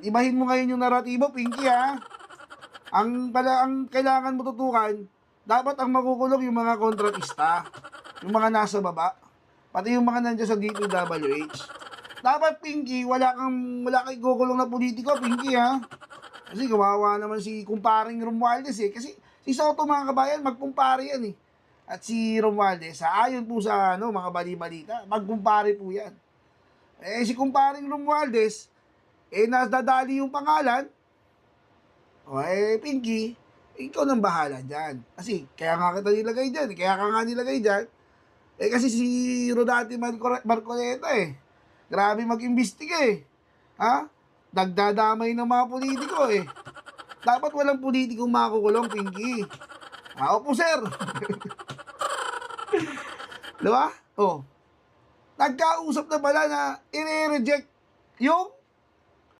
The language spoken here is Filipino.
Ibahin mo ngayon yung naratibo, Pinky, ha? Ang kailangan mo tutukan, dapat ang makukulong yung mga kontratista, yung mga nasa baba, pati yung mga nandiyan sa DPWH. Dapat, Pinky, wala kang ikukulong na politiko, Pinky, ha? Kasi kawawa naman si kumparing Romualdez, eh. Kasi si Soto, mga kabayan, magkumpare yan, eh. At si Romualdez, ayon po sa mga bali-balita, magkumpare po yan. Si kumparing Romualdez, nadadali yung pangalan. Pinky, ikaw nang bahala dyan. Kasi, kaya nga kita nilagay dyan. Kaya ka nga nilagay dyan. Kasi si Rodati Marcoleta, grabe mag-imbestiga, Ha? Nagdadamay ng mga politiko, Dapat walang politikong makukulong, Pinky. Opo, sir. Diba? Nagkausap na pala na i-reject yung